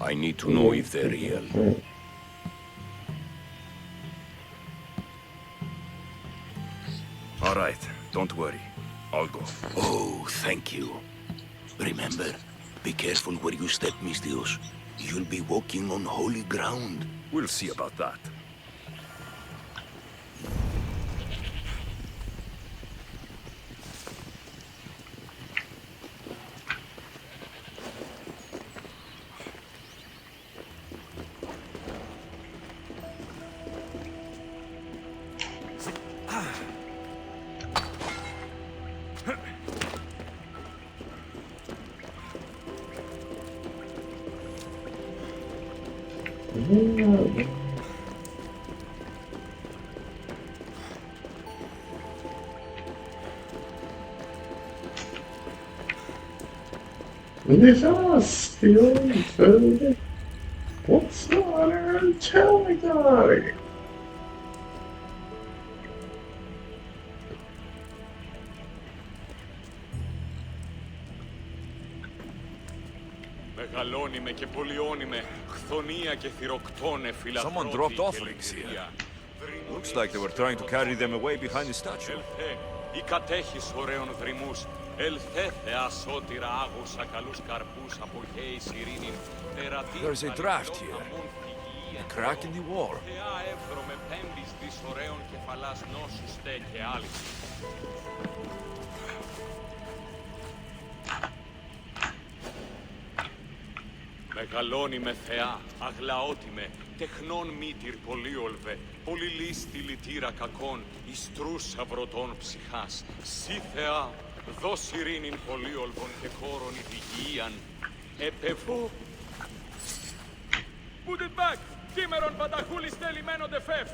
I need to know if they're real. All right, don't worry. I'll go. Oh, thank you. Remember, be careful where you step, Mistios. You'll be walking on holy ground. We'll see about that. This all stealing food? What's going on? Tell me, darling. Μεγαλώνει και πολιώνει με χθονία και θυροκτώνε φιλαθρότη. Someone dropped offerings here. Looks like they were trying to carry them away behind the statue. Ελθέ, η κατέχεις ωραίων δρυμούς. Ελθέ, Θεά σώτηρα, άγουσα καλούς καρπούς, αποχέης ειρήνην. There's a draft here. A crack in the wall. Θεά εύδρομε πέμπης της ωραίων κεφαλάς νόσου στέ και άλλη. Μεγαλώνει με Θεά, αγλαότιμε, τεχνών μήτυρ πολύολβε, πολυλίστη λυτήρα κακών, ιστρούς αυρωτών ψυχάς. Σύ Θεά, δώσ' ειρήνην πολύολβων και χώρων ηθικίαν. Επεβώ. Put it back! Κίμερον πανταχούλης τελειμένον de φεύ.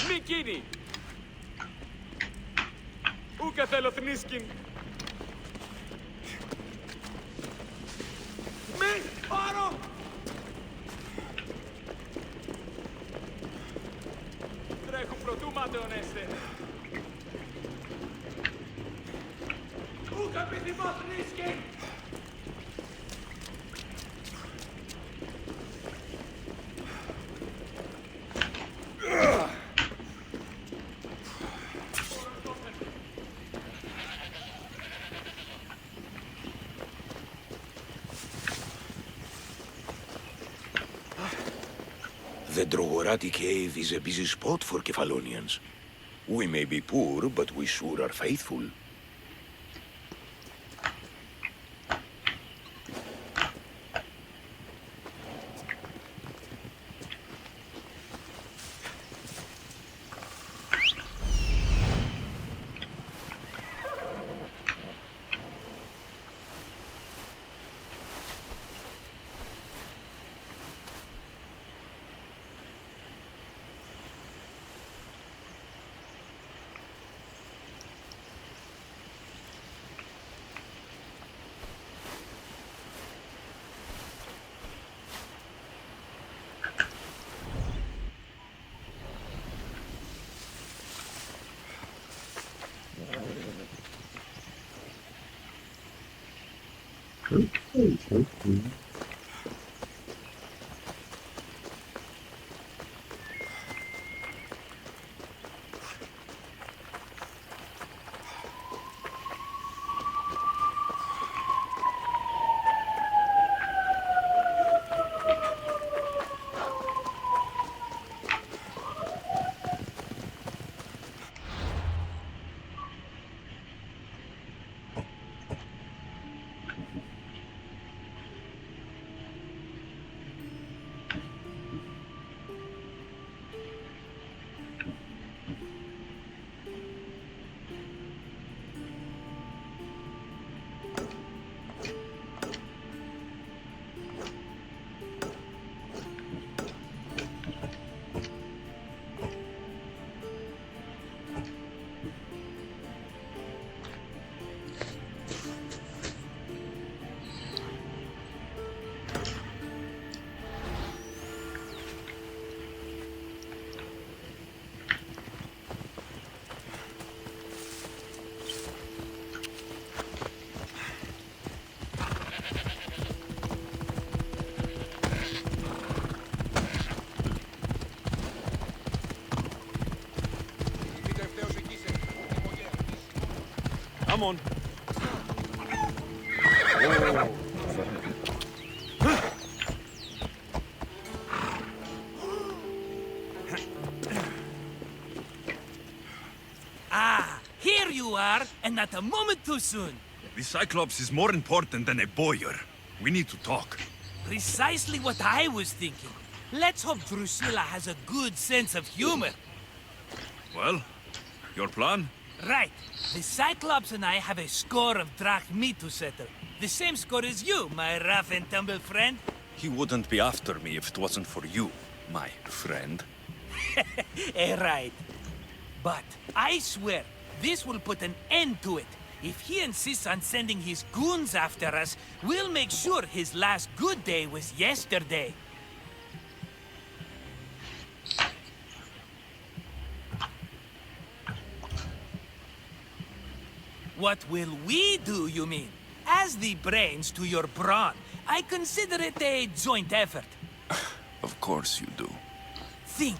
Νικίνη! Ούκα θέλω θνίσκην. Μη! Πάρω! Τρέχουν προτού ματαιονέστε. Ούκα επιθυμώ θνίσκην. The Drogorati cave is a busy spot for Kefalonians. We may be poor, but we sure are faithful. Come on. Ah, here you are, and not a moment too soon. The Cyclops is more important than a boyar. We need to talk. Precisely what I was thinking. Let's hope Drusilla has a good sense of humor. Well, your plan? Right. The Cyclops and I have a score of drachmi to settle. The same score as you, my rough and tumble friend. He wouldn't be after me if it wasn't for you, my friend. Right. But I swear, this will put an end to it. If he insists on sending his goons after us, we'll make sure his last good day was yesterday. What will we do, you mean? As the brains to your brawn, I consider it a joint effort. Of course you do. Think,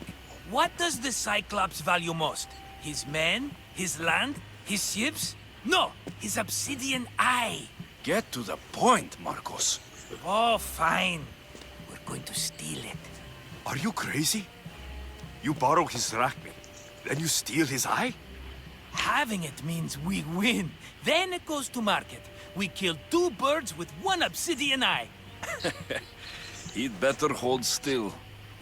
what does the Cyclops value most? His men? His land? His ships? No, his obsidian eye. Get to the point, Marcos. Oh, fine. We're going to steal it. Are you crazy? You borrow his drachmae, then you steal his eye? Having it means we win. Then it goes to market. We kill 2 birds with 1 obsidian eye. He'd better hold still,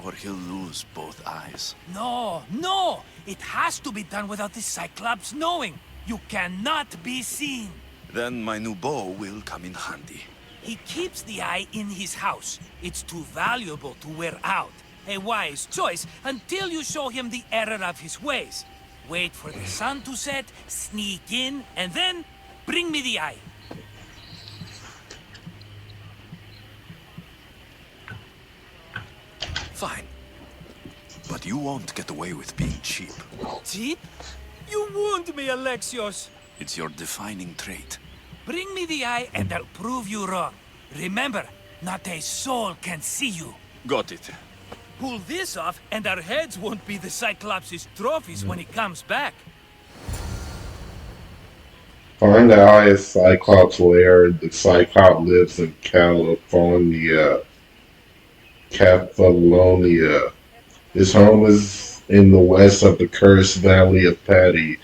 or he'll lose both eyes. No, no! It has to be done without the Cyclops knowing. You cannot be seen. Then my new bow will come in handy. He keeps the eye in his house. It's too valuable to wear out. A wise choice until you show him the error of his ways. Wait for the sun to set, sneak in, and then bring me the eye. Fine. But you won't get away with being cheap. Cheap? You wound me, Alexios. It's your defining trait. Bring me the eye and I'll prove you wrong. Remember, not a soul can see you. Got it. Pull this off and our heads won't be the Cyclops' trophies when he comes back. Find the eye of Cyclops lair. The Cyclops lives in California. Catalonia. His home is in the west of the cursed Valley of Patty.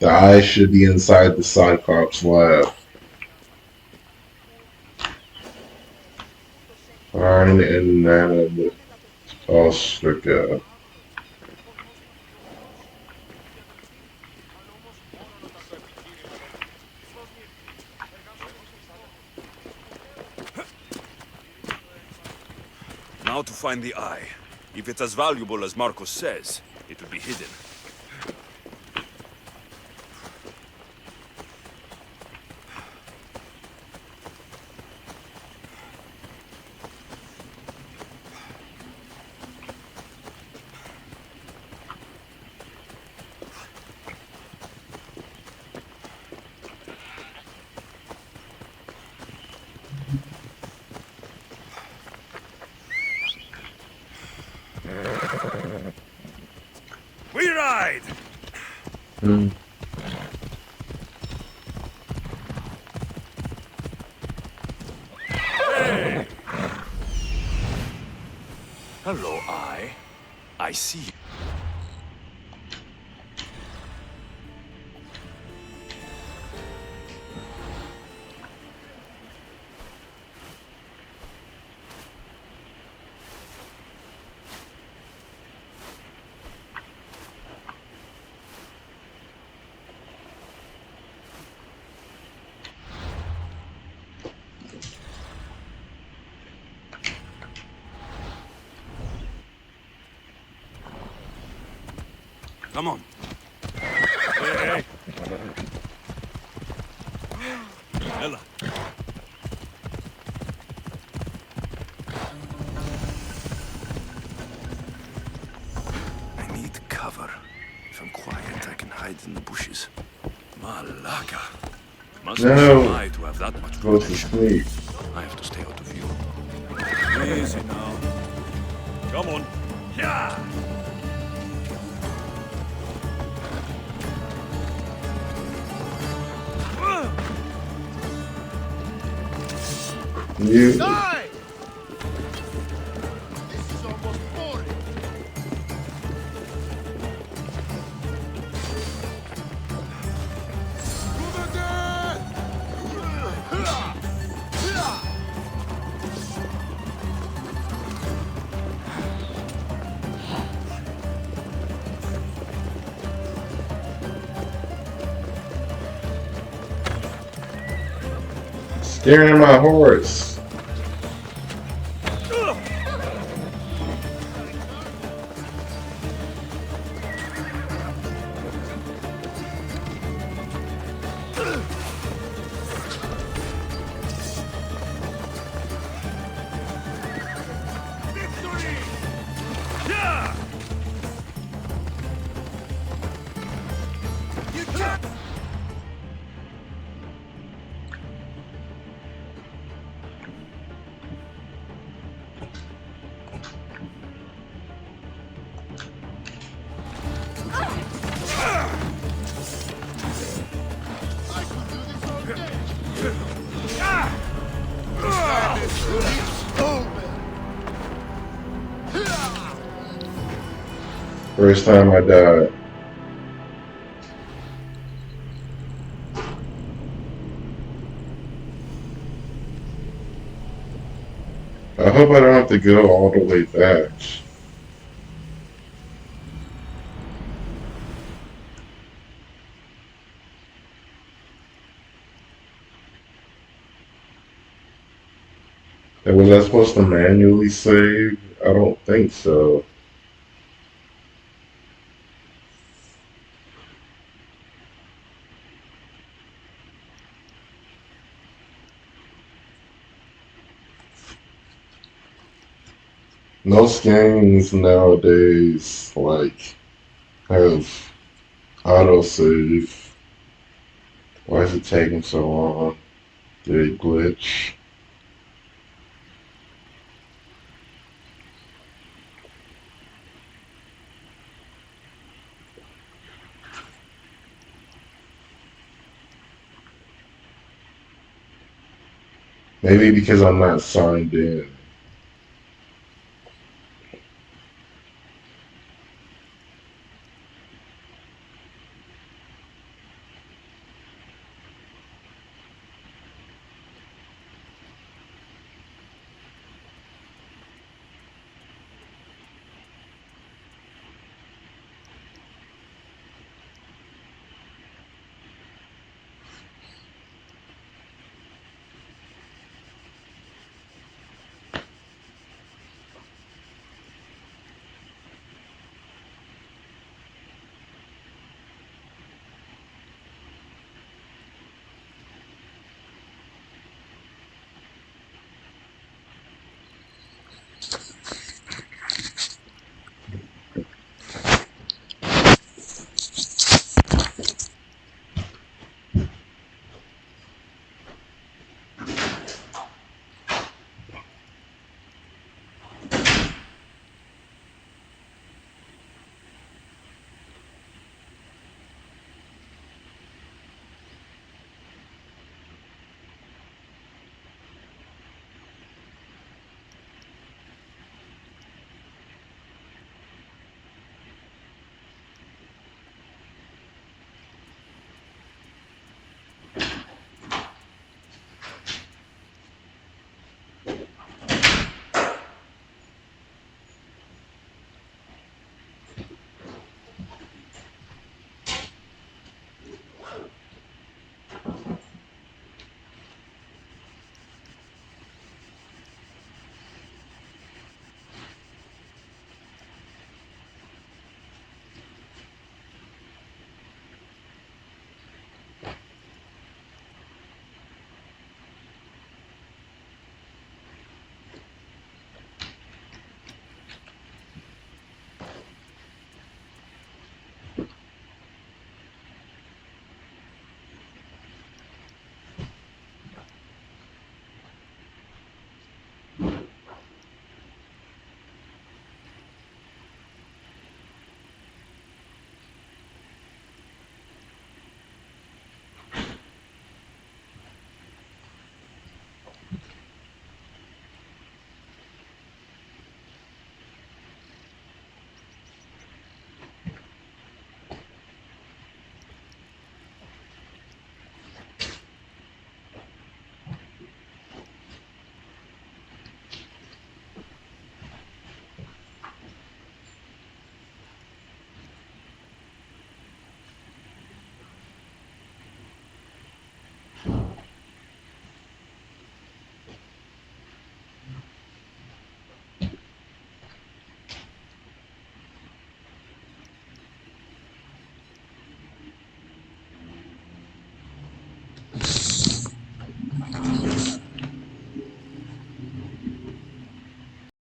The eye should be inside the Cyclops lab. Find inanimate ostraca. Now to find the eye. If it's as valuable as Marcos says, it will be hidden. We ride! Hey! Hello, eye. I see you. Come on. Hey, hey. Ella. I need cover. If I'm quiet, I can hide in the bushes. Malaka. Must No. be shy to have that much Go to protection. sleep. I have to stay out of view. Easy now. Come on. Yeah! You. Die! This is almost boring. Staring at my horse. First time I died. I hope I don't have to go all the way back. And was I supposed to manually save? I don't think so. Most games nowadays like have autosave. Why is it taking so long? Did it glitch? Maybe because I'm not signed in.